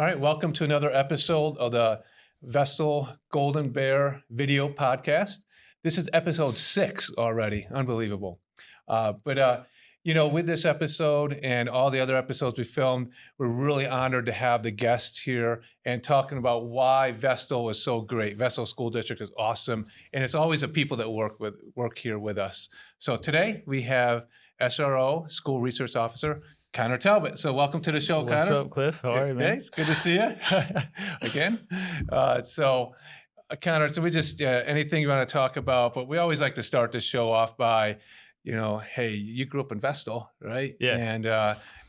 All right, welcome to another episode of the Vestal Golden Bear video podcast. This is episode 6 already. Unbelievable. With this episode and all the other episodes we filmed, we're really honored to have the guests here and talking about why Vestal is so great. Vestal School District is awesome, and it's always the people that work here with us. So today we have SRO School Research Officer Conor Talbut. So welcome to the show, Conor. What's up, Cliff? How are you, man? Hey, it's good to see you again. Conor, so we just, anything you want to talk about, but we always like to start the show off by, hey, you grew up in Vestal, right? Yeah. And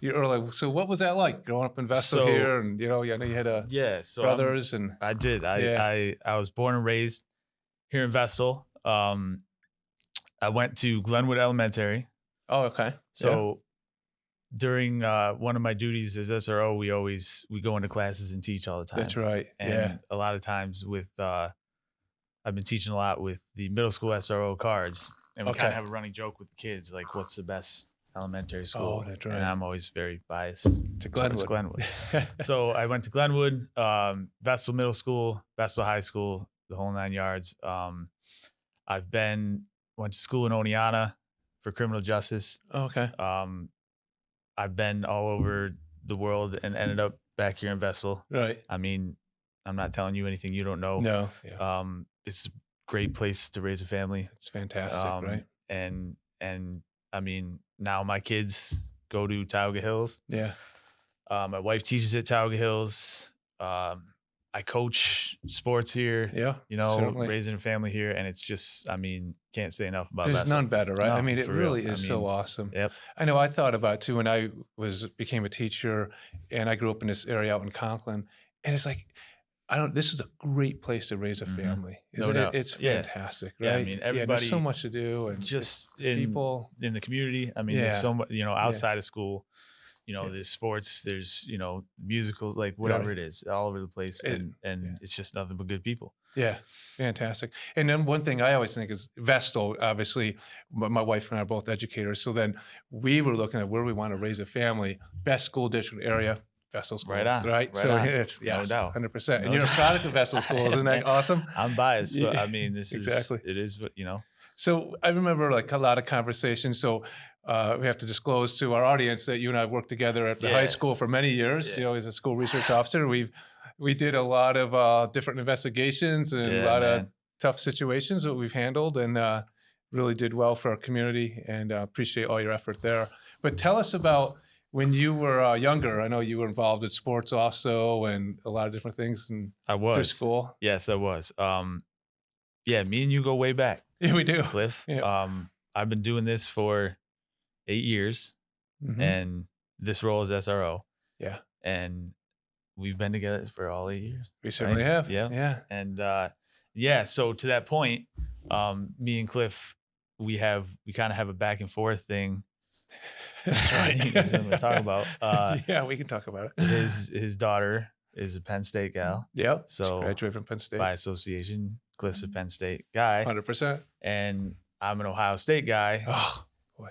you're early. So what was that like growing up in Vestal here? And, I know you had brothers. I did. I was born and raised here in Vestal. I went to Glenwood Elementary. Oh, okay. So during one of my duties as SRO, we go into classes and teach all the time. That's right. And a lot of times with I've been teaching a lot with the middle school SRO cards, and we kind of have a running joke with the kids, like, what's the best elementary school? Oh, that's right. And I'm always very biased to Glenwood. So I went to Glenwood, Vestal Middle School, Vestal High School, the whole 9 yards. Went to school in Oneonta for criminal justice. Okay. I've been all over the world and ended up back here in Vestal. Right. I mean, I'm not telling you anything you don't know. No. Yeah. It's a great place to raise a family. It's fantastic, right? And I mean, now my kids go to Tioga Hills. Yeah. My wife teaches at Tioga Hills. I coach sports here. Yeah. Certainly. Raising a family here, and it's just, I mean, can't say enough about that. There's none better, right? No, I mean, it really real. is so awesome. Yep. I know I thought about it too when I became a teacher, and I grew up in this area out in Conklin, and it's like, this is a great place to raise a family. No doubt. It's fantastic, right? Yeah, I mean, everybody. There's so much to do, and just people in the community. I mean, there's so much, outside of school. There's sports, there's, musicals, like whatever it is, all over the place. And it's just nothing but good people. Yeah. Fantastic. And then one thing I always think is Vestal, obviously, my wife and I are both educators. So then we were looking at where we want to raise a family, best school district area, Vestal Schools, right? So it's, no doubt. 100%. And you're a product of Vestal Schools. Isn't that awesome? I'm biased, but I mean, it is what, So I remember like a lot of conversations. So we have to disclose to our audience that you and I have worked together at the high school for many years. As a school research officer, we did a lot of different investigations and a lot of tough situations that we've handled, and really did well for our community. And appreciate all your effort there. But tell us about when you were younger. I know you were involved in sports also, and a lot of different things. And I was through school. Yes, I was. Me and you go way back. Yeah, we do, Cliff. Yeah. I've been doing this for 8 years, and this role is SRO. Yeah. And we've been together for all 8 years. We certainly have. Yeah. Yeah. And so to that point, me and Cliff, we kind of have a back and forth thing. That's right. Something to talk about. Yeah, we can talk about it. His daughter is a Penn State gal. Yeah. So graduated from Penn State. By association, Cliff's a Penn State guy. 100%. And I'm an Ohio State guy. Oh, boy.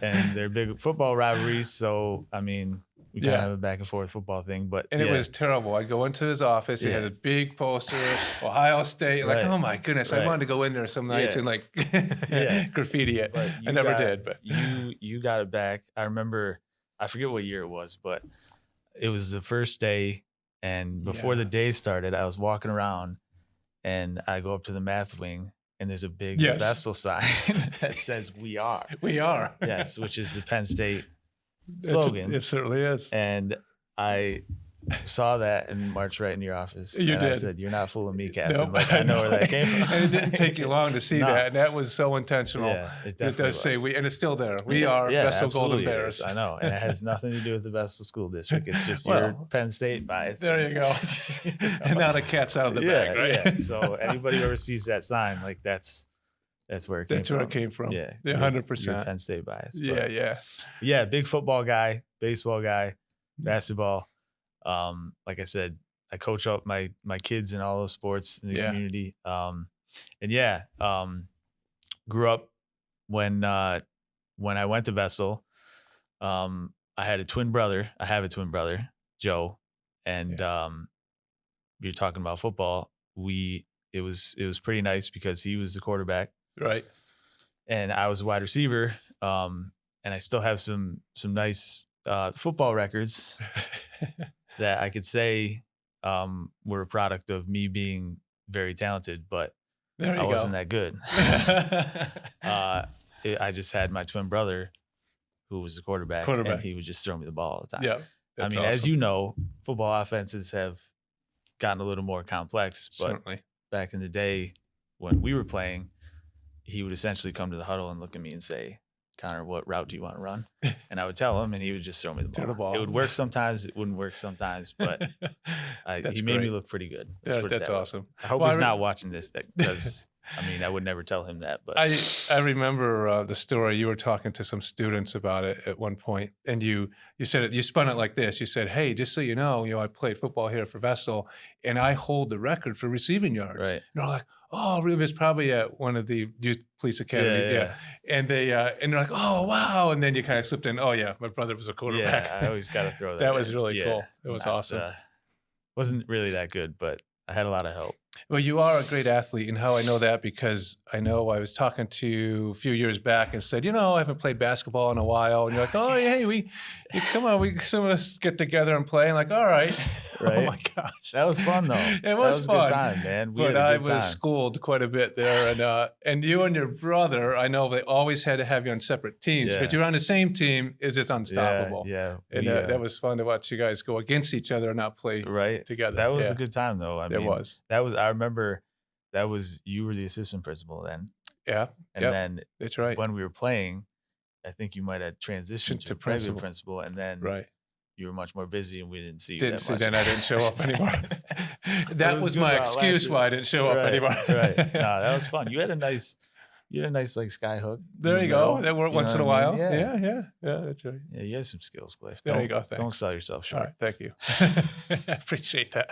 And they're big football rivalries. So, I mean, we kind of have a back and forth football thing. And it was terrible. I'd go into his office. He had a big poster, Ohio State. Like, oh my goodness. I wanted to go in there some nights and like graffiti it. I never did. But you got it back. I remember, I forget what year it was, but it was the first day. And before the day started, I was walking around and I go up to the math wing, and there's a big Vestal sign that says "We are." We are. Yes, which is the Penn State slogan. It certainly is. And I saw that and marched right into your office. You did. I said, "You're not fooling me, Cass." Nope. Like, I know where that came from. And it didn't take you long to see that. And that was so intentional. Yeah, it does say we, and it's still there. We are Vestal Golden Bears. I know. And it has nothing to do with the Vestal School District. It's just your Penn State bias. There you go. And now the cat's out of the bag, right? Yeah. So anybody who ever sees that sign, like that's where it came from. That's where it came from. Yeah. 100%. Penn State bias. Yeah. Big football guy, baseball guy, basketball. Like I said, I coach up my kids in all those sports in the community. Grew up when I went to Vestal. I had a twin brother. I have a twin brother, Joe. And you're talking about football. It was pretty nice because he was the quarterback, Right. and I was a wide receiver. And I still have some nice football records that I could say were a product of me being very talented, but There you I wasn't go. that good. I just had my twin brother who was the quarterback, and he would just throw me the ball all the time. Yeah. I mean, as you know, football offenses have gotten a little more complex, but Certainly. back in the day when we were playing, he would essentially come to the huddle and look at me and say, Connor, what route do you want to run? And I would tell him, and he would just throw me the ball. It would work sometimes. It wouldn't work sometimes, but he made me look pretty good. That's awesome. I hope he's not watching this because, I mean, I would never tell him that. But I remember the story. You were talking to some students about it at one point, and you said it. You spun it like this. You said, "Hey, just so you know, I played football here for Vestal, and I hold the record for receiving yards." Right. And they're like, "Oh, really?" It's probably at one of the Youth Police Academy. Yeah. And they're like, "Oh, wow!" And then you kind of slipped in, "Oh, yeah, my brother was a quarterback." Yeah, I always got to throw that. That was really cool. It was awesome. Wasn't really that good, but I had a lot of help. Well, you are a great athlete, and how I know that because I know I was talking to you a few years back and said, I haven't played basketball in a while, and you're like, "Oh, yeah, come on, some of us get together and play." And like, all right. Oh my gosh, that was fun though. It was fun. A good time, man. But I was schooled quite a bit there, and you and your brother, I know they always had to have you on separate teams, but you're on the same team. It's just unstoppable. Yeah. And that was fun to watch you guys go against each other and not play together. That was a good time though. I mean, that was. I remember you were the assistant principal then. Yeah. And then that's right. When we were playing, I think you might have transitioned to principal, and then you were much more busy, and we didn't see you that much. Then I didn't show up anymore. That was my excuse why I didn't show up anymore. Right. No, that was fun. You had a nice like sky hook. There you go. That worked once in a while. Yeah. Yeah. That's right. Yeah, you had some skills, Cliff. There you go. Thanks. Don't sell yourself short. All right, thank you. I appreciate that.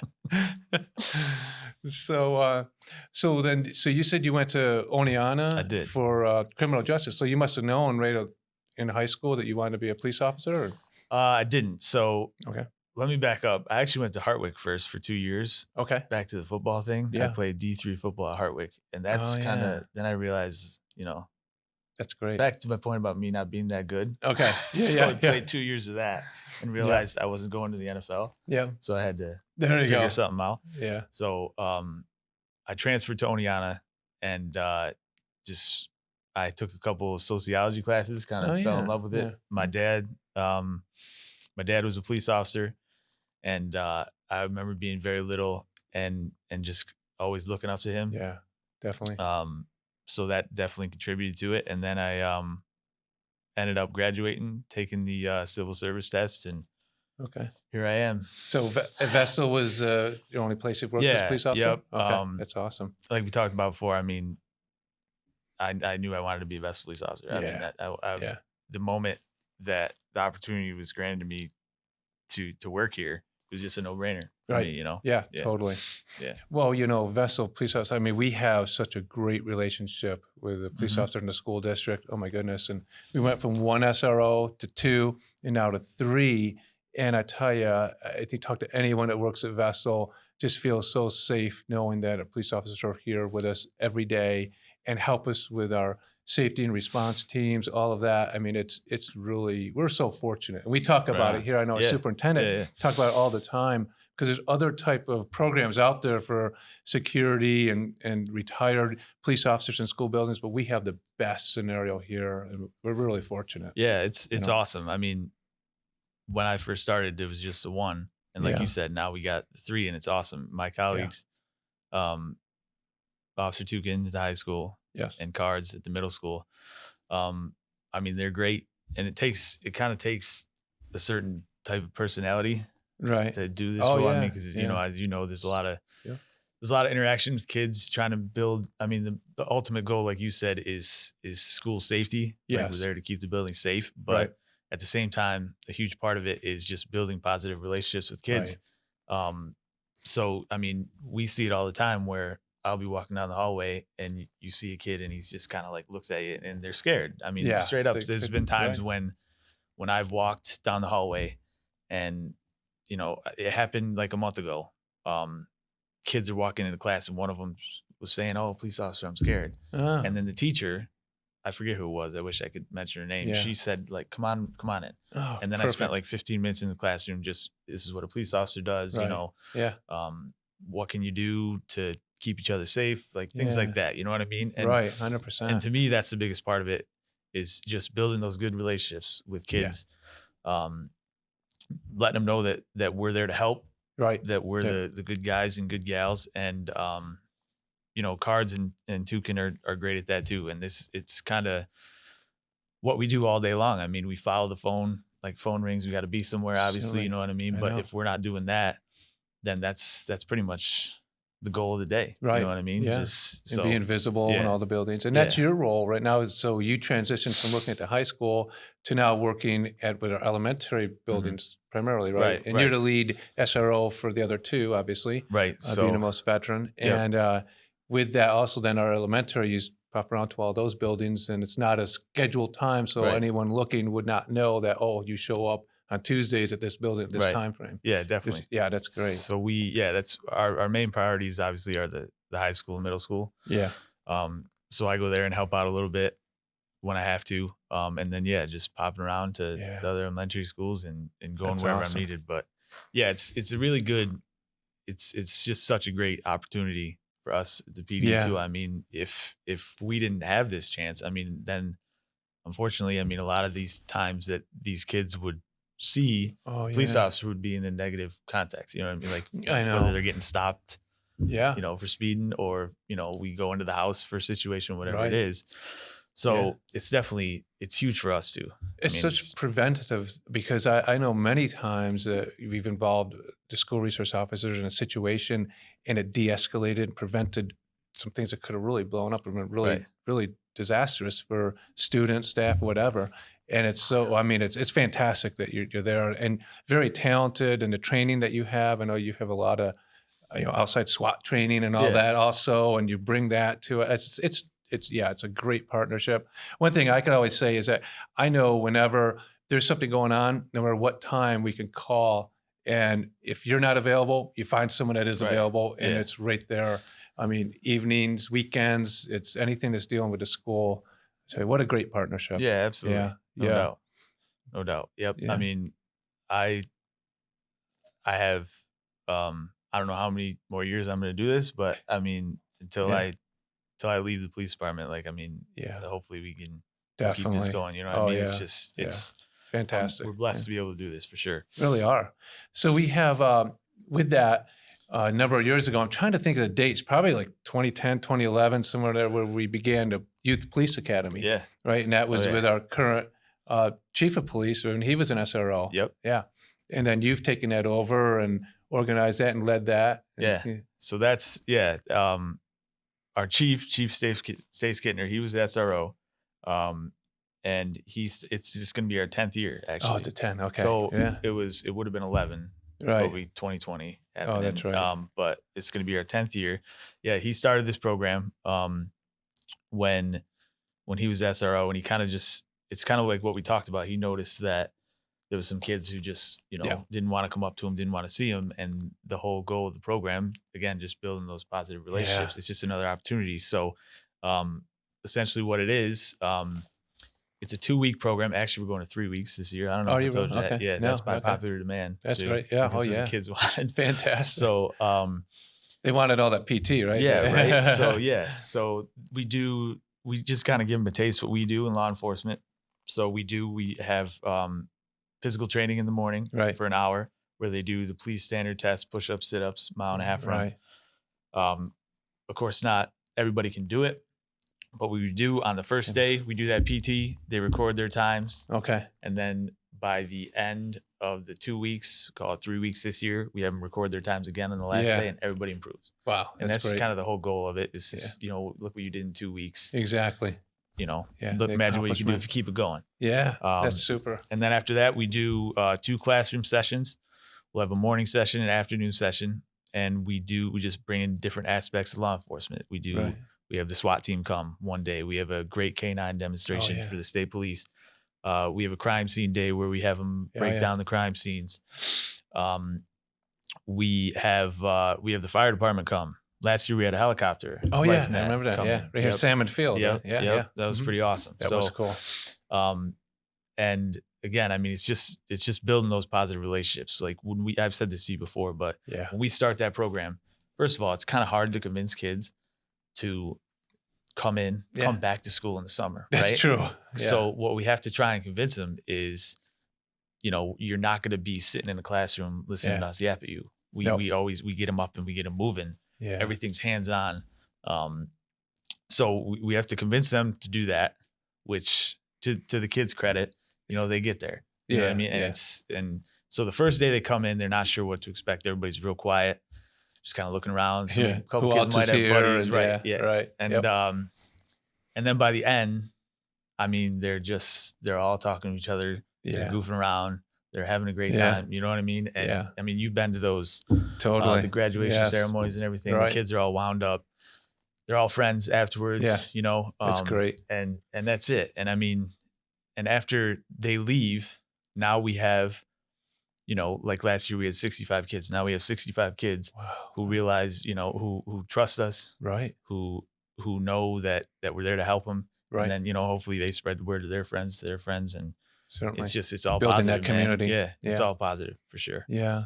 So you said you went to Oneonta I did. for criminal justice. So you must have known right in high school that you wanted to be a police officer? Or? I didn't. So okay. Let me back up. I actually went to Hartwick first for 2 years. Okay. Back to the football thing. Yeah. I played D3 football at Hartwick. And that's kind of, then I realized, that's great. Back to my point about me not being that good. Okay. I played 2 years of that and realized I wasn't going to the NFL. Yeah. So I had to figure something out. Yeah. So I transferred to Oneonta and I took a couple of sociology classes, kind of fell in love with it. Yeah. My dad was a police officer, and I remember being very little and just always looking up to him. Yeah, definitely. So that definitely contributed to it. And then I ended up graduating, taking the civil service test, and here I am. So Vestal was your only place you've worked as a police officer? Yep. Okay, that's awesome. Like we talked about before, I mean, I knew I wanted to be a Vestal police officer. I mean, the moment that the opportunity was granted to me to work here, it was just a no-brainer for me, Yeah, totally. Yeah. Well, Vestal police officer, I mean, we have such a great relationship with the police officer in the school district. Oh my goodness. And we went from 1 SRO to 2 and now to 3. And I tell you, I think talk to anyone that works at Vestal, just feels so safe knowing that a police officer are here with us every day and help us with our safety and response teams, all of that. I mean, it's really, we're so fortunate. And we talk about it here. I know a superintendent talk about it all the time because there's other type of programs out there for security and retired police officers in school buildings, but we have the best scenario here and we're really fortunate. Yeah, it's awesome. I mean, when I first started, it was just the 1. And like you said, now we got 3 and it's awesome. My colleagues, Officer Tukin at the high school, and Cards at the middle school. I mean, they're great, and it kind of takes a certain type of personality, to do this role. I mean, because as you know, there's a lot of interaction with kids trying to build. I mean, the ultimate goal, like you said, is school safety. Yes, like we're there to keep the building safe, but at the same time, a huge part of it is just building positive relationships with kids. So, I mean, we see it all the time where I'll be walking down the hallway and you see a kid and he's just kind of like looks at you and they're scared. I mean, straight up, there's been times when I've walked down the hallway and, it happened like a month ago. Kids are walking into class and one of them was saying, "Oh, police officer, I'm scared." Ah, And then the teacher, I forget who it was. I wish I could mention her name. Yeah. She said, like, come on in. oh, And then I perfect. spent like 15 minutes in the classroom. Just, this is what a police officer does, Right. Yeah. what can you do to keep each other safe? Like things like that. You know what I mean? And, Right. 100%. and to me, that's the biggest part of it, is just building those good relationships with kids. Letting them know that we're there to help, Right. that we're the good guys and good gals. And, cards and toucan are great at that too. And it's kind of what we do all day long. I mean, we follow the phone, like phone rings, we got to be somewhere, obviously, Silly. you know what I mean? But if we're not doing that, then that's pretty much the goal of the day. Right. You know what I mean? Yeah. Just And being visible in all the buildings. And that's your role right now. So you transitioned from working at the high school to now working with our elementary buildings primarily, right? Right, And right. you're the lead SRO for the other two, obviously, Right. being the most veteran. Yep. And with that also then our elementary, you pop around to all those buildings and it's not a scheduled time. So Right. anyone looking would not know that, oh, you show up on Tuesdays at this building at this Right. time frame. Yeah, definitely. Yeah, that's great. So that's our main priorities, obviously, are the high school and middle school. Yeah. So I go there and help out a little bit when I have to. And then, just popping around to the other elementary schools and going That's wherever awesome. I'm needed. But it's a really good, it's just such a great opportunity for us at the PD too. I mean, if we didn't have this chance, I mean, then unfortunately, I mean, a lot of these times that these kids would see police officer would be in a negative context. You know what I mean? Like, I know. whether they're getting stopped, Yeah. for speeding, or, we go into the house for a situation, whatever Right. it is. So it's huge for us too. It's such preventative, because I know many times that we've involved the school resource officers in a situation and it de-escalated and prevented some things that could have really blown up and been really, really disastrous for students, staff, whatever. And it's so, I mean, it's fantastic that you're there and very talented, and the training that you have. I know you have a lot of, outside SWAT training and all that also, and you bring that to it. It's a great partnership. One thing I could always say is that I know whenever there's something going on, no matter what time, we can call. And if you're not available, you find someone that is available, and it's right there. I mean, evenings, weekends, it's anything that's dealing with the school. So what a great partnership. Yeah, absolutely. Yeah. No doubt. Yep. Yeah. I mean, I have, I don't know how many more years I'm going to do this, but I mean, until I leave the police department, like, I mean, hopefully we can keep this going. You know what I mean? It's just, it's fantastic. We're blessed to be able to do this for sure. Really are. So we have, with that, a number of years ago, I'm trying to think of the dates, probably like 2010, 2011, somewhere there, where we began the Youth Police Academy. Yeah. Right. And that was with our current chief of police, and he was an SRO. Yep. Yeah. And then you've taken that over and organized that and led that. And, So that's, our chief Stace Kittner, he was the SRO. And it's just going to be our 10th year, actually. Oh, it's a 10. Okay. So it would have been 11. Right. Probably 2020 happened. Oh, that's right. But it's going to be our 10th year. Yeah, he started this program when he was SRO, and he kind of just, it's kind of like what we talked about. He noticed that there was some kids who just, didn't want to come up to him, didn't want to see him. And the whole goal of the program, again, just building those positive relationships. It's just another opportunity. So essentially what it is, it's a 2-week program. Actually, we're going to 3 weeks this year. I don't know if I told you that. Okay. Yeah, No, that's by popular demand. That's too, great. Yeah. because Oh, yeah. the kids wanted. Fantastic. So they wanted all that PT, right? yeah, right. So we just kind of give them a taste what we do in law enforcement. So we have physical training in the morning for an hour, where they do the police standard test, push-ups, sit-ups, mile-and-a-half run. Of course, not everybody can do it, but we do on the first day, we do that PT, they record their times. Okay. And then by the end of the 2 weeks, call it 3 weeks this year, we have them record their times again on the last day, and everybody improves. Wow. And that's great. kind of the whole goal of it, is just, look what you did in 2 weeks. Exactly. Imagine what you can do if you keep it going. Yeah, that's super. And then after that, we do 2 classroom sessions. We'll have a morning session and afternoon session, and we just bring in different aspects of law enforcement. We have the SWAT team come one day. We have a great K-9 demonstration for the state police. We have a crime scene day where we have them break down the crime scenes. We have the fire department come. Last year we had a helicopter. Oh Life yeah, I Net remember that. coming. Yeah, right here, Salmon Field. Yep. Right? Yeah, Yep. yeah. That was pretty awesome. That was cool. And again, I mean, it's just building those positive relationships. Like I've said this to you before, but when we start that program, first of all, it's kind of hard to convince kids to come back to school in the summer. That's right? true. Yeah. So what we have to try and convince them is, you're not going to be sitting in the classroom listening to us yap at you. We get them up and we get them moving. Yeah. Everything's hands on. So we have to convince them to do that, which to the kids' credit, they get there. You know what I mean? And and so the first day they come in, they're not sure what to expect. Everybody's real quiet, just kind of looking around. So a couple kids might have buddies, right? Yeah. Right. And then by the end, I mean, they're all talking to each other. They're goofing around. They're having a great time. You know what I mean? And I mean, you've been to those totally the graduation ceremonies and everything. Right. The kids are all wound up. They're all friends afterwards. That's great. And that's it. And I mean, and after they leave, now we have, like last year we had 65 kids. Now we have 65 kids who realize, who trust us, right? Who know that we're there to help them, right? And then hopefully they spread the word to their friends, and certainly it's all building positive, that community. man. Yeah, it's all positive for sure. Yeah,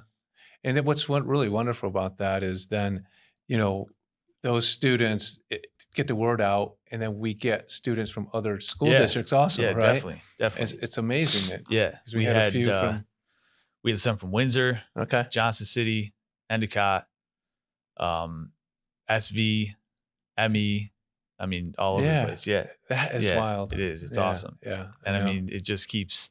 and then what's really wonderful about that is then, those students get the word out, and then we get students from other school districts also, right? Definitely. It's amazing. Because we had a few from. We had some from Windsor, Johnson City, Endicott, SV, ME. I mean, all over the place. Yeah, that is wild. It is. It's awesome. Yeah, and I mean, it just keeps.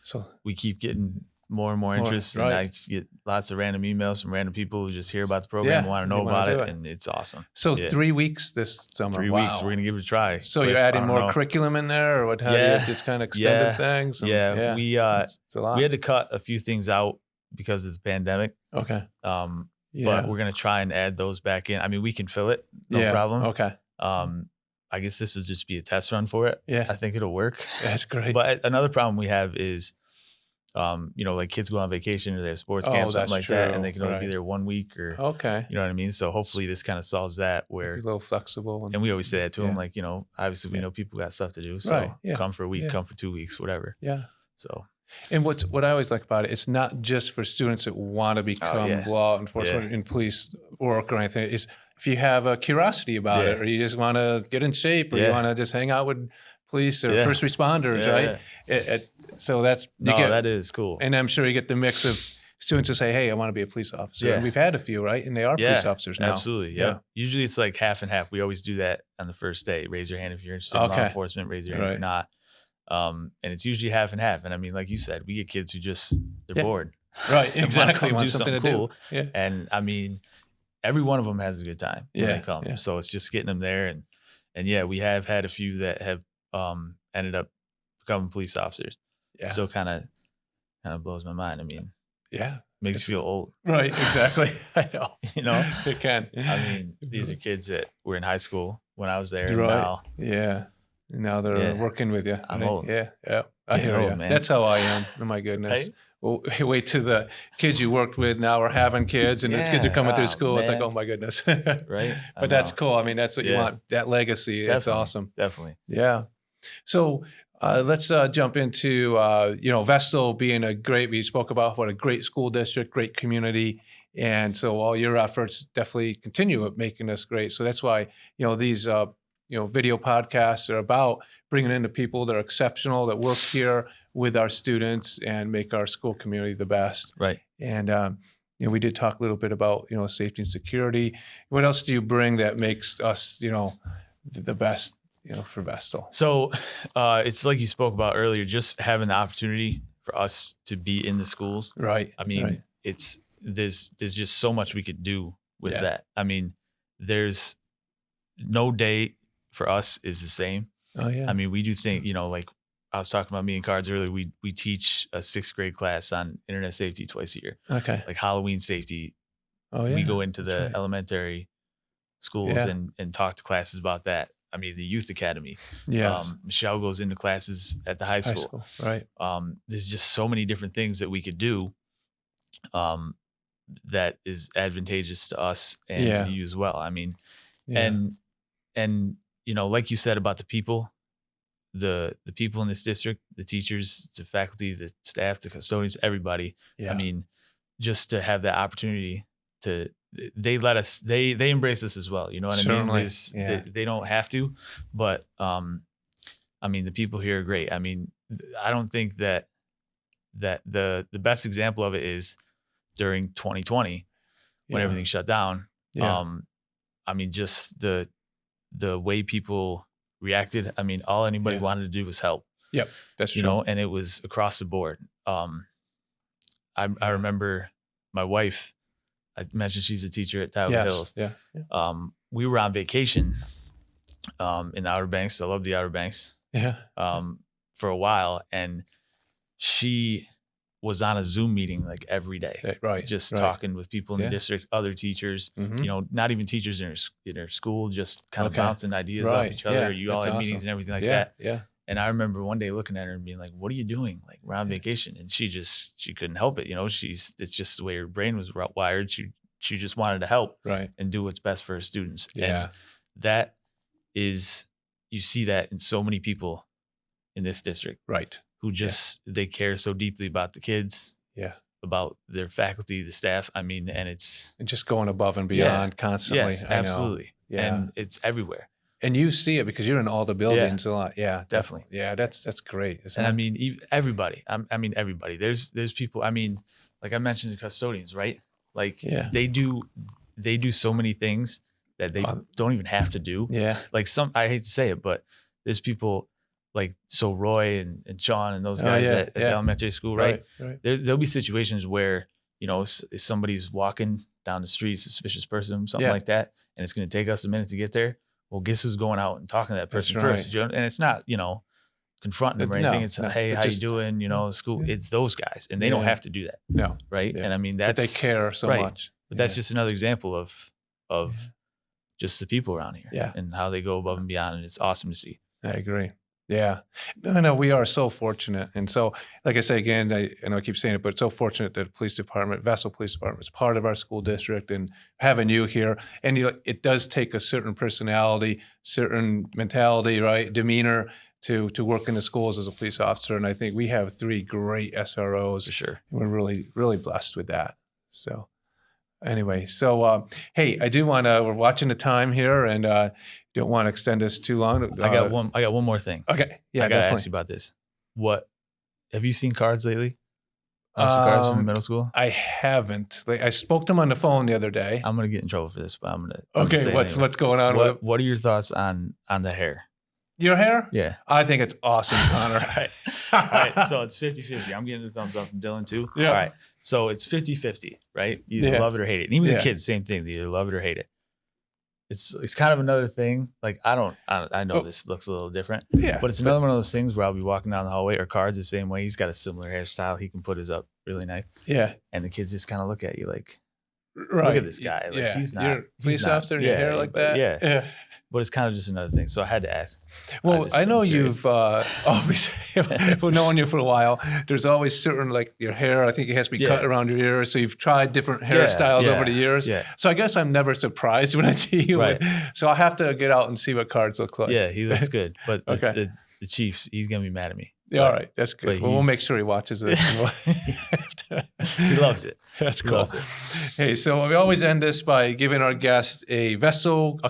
So we keep getting more and more interest, and I get lots of random emails from random people who just hear about the program, want to know about it, and it's awesome. So 3 weeks this summer. 3 weeks. We're gonna give it a try. So you're adding more curriculum in there, or what? How do you just kind of extended things? And, we it's a lot. We had to cut a few things out because of the pandemic. Okay. But we're gonna try and add those back in. I mean, we can fill it, no problem. Okay. I guess this will just be a test run for it. Yeah. I think it'll work. That's great. But another problem we have is, like kids go on vacation or they have sports camp, something like that, and they can only be there 1 week or, you know what I mean? So hopefully this kind of solves that, where be a little flexible. And we always say that to them, like, obviously we know people got stuff to do. So come for a week, come for 2 weeks, whatever. Yeah. So. And what I always like about it, it's not just for students that want to become law enforcement and police work or anything. It's if you have a curiosity about it, or you just want to get in shape, or you want to just hang out with police or first responders, right? So that is cool. And I'm sure you get the mix of students who say, "Hey, I want to be a police officer." And we've had a few, right? And they are police officers now. Absolutely, yeah. Usually it's like half and half. We always do that on the first day. Raise your hand if you're interested in law enforcement. Raise your hand if you're not. And it's usually half and half. And I mean, like you said, we get kids who they're bored. Right, exactly. Want something to cool. do. Yeah. And I mean, every one of them has a good time when they come. So it's just getting them there. And we have had a few that have ended up becoming police officers. Yeah. So kind of blows my mind. I mean, makes you feel old. Right, exactly. I know. It can. I mean, these are kids that were in high school when I was there. And now, now they're working with you. I'm old. Yeah. I hear you. Man. That's how I am. Oh my goodness. Well, wait till the kids you worked with now are having kids, and those kids are coming through school. Man. It's like, oh my goodness. Right. But that's cool. I mean, that's what you want. That legacy. That's awesome. Definitely. Yeah. So let's jump into Vestal being we spoke about what a great school district, great community. And so all your efforts definitely continue at making us great. So that's why, these video podcasts are about bringing in the people that are exceptional, that work here with our students and make our school community the best. Right. And, we did talk a little bit about, safety and security. What else do you bring that makes us, the best, for Vestal? So it's like you spoke about earlier, just having the opportunity for us to be in the schools. Right. I mean, there's just so much we could do with that. I mean, there's no day for us is the same. Oh yeah. I mean, we do think, like I was talking about me and Cards earlier, we teach a 6th grade class on internet safety twice a year. Okay. Like Halloween safety. Oh yeah. We go into the elementary schools and talk to classes about that. I mean, the youth academy. Yes. Michelle goes into classes at the high school. Right. There's just so many different things that we could do that is advantageous to us and to you as well. I mean, and you know, like you said about the people in this district, the teachers, the faculty, the staff, the custodians, everybody. I mean, just to have that opportunity they let us, they embrace us as well. You know what I mean? They don't have to, but I mean, the people here are great. I mean, I don't think that the best example of it is during 2020 when everything shut down. I mean, just the way people reacted. I mean, all anybody wanted to do was help. Yep, that's true. You know, and it was across the board. I remember my wife. I mentioned she's a teacher at Tyler Hills. We were on vacation in the Outer Banks. I love the Outer Banks. For a while, and she was on a Zoom meeting like every day, just talking with people in the district, other teachers, you know, not even teachers in her school, just kind of bouncing ideas off each other. You all had meetings and everything like that. And I remember one day looking at her and being like, "What are you doing? Like, we're on vacation." And she couldn't help it. You know, it's just the way her brain was wired. She just wanted to help and do what's best for her students. And that is, you see that in so many people in this district, who just, they care so deeply about the kids, about their faculty, the staff. I mean, and just going above and beyond constantly. Yes, absolutely. And it's everywhere. And you see it because you're in all the buildings a lot. Definitely. Yeah, that's great. And I mean, everybody. I mean, everybody. There's people. I mean, like I mentioned, the custodians, right? Like they do so many things that they don't even have to do. Like I hate to say it, but there's people like, so Roy and Sean and those guys at the elementary school, right? There'll be situations where, you know, if somebody's walking down the street, suspicious person, something like that, and it's going to take us a minute to get there. Well, guess who's going out and talking to that person first? And it's not, you know, confronting them or anything. It's, hey, how you doing? You know, school. It's those guys, and they don't have to do that. Right? And I mean, that's, but they care so much. But that's just another example of just the people around here and how they go above and beyond, and it's awesome to see. I agree. Yeah. No, we are so fortunate. And so, like I say, again, I know I keep saying it, but it's so fortunate that the police department, Vestal Police Department, is part of our school district, and having you here. And it does take a certain personality, certain mentality, right, demeanor to work in the schools as a police officer. And I think we have 3 great SROs. For sure. And we're really, really blessed with that. So anyway, so hey, I do want to, we're watching the time here, and don't want to extend this too long. I got one more thing. Okay. Yeah, I got to ask you about this. What, have you seen cards lately? Cards in the middle school? I haven't. Like, I spoke to him on the phone the other day. I'm going to get in trouble for this, but I'm going to. Okay. What's going on with it? What are your thoughts on the hair? Your hair? Yeah. I think it's awesome, Connor. All right. So it's 50-50. I'm getting the thumbs up from Dylan too. Yeah. All right. So it's 50-50, right? You either love it or hate it. And even the kids, same thing. They either love it or hate it. It's kind of another thing. Like, I know this looks a little different. Yeah. But it's another one of those things where I'll be walking down the hallway, or Card's the same way. He's got a similar hairstyle. He can put his up really nice. Yeah. And the kids just kind of look at you like, look at this guy. Like, he's not. You're a police officer and your hair like that? Yeah. But it's kind of just another thing. So I had to ask. Well, I know you've always, well, knowing you for a while, there's always certain, like your hair, I think it has to be cut around your ears. So you've tried different hairstyles over the years. Yeah. So I guess I'm never surprised when I see you. Right. So I'll have to get out and see what Cards look like. Yeah, he looks good. But the Chief, he's going to be mad at me. Yeah, all right. That's good. Well, we'll make sure he watches this. He loves it. That's cool. He loves it. Hey, so we always end this by giving our guest a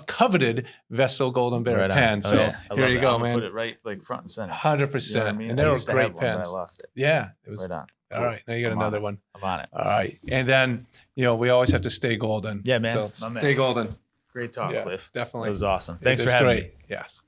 coveted Vestal Golden Bear pen. So here you go, man. Put it right, like, front and center. 100%. You know what I mean? And they were great pens. I lost it. Yeah. It was right on. All right. Now you got another one. I'm on it. All right. And then, we always have to stay golden. Yeah, man. So stay golden. Great talk, Cliff. Definitely. It was awesome. Thanks for having me. Yes.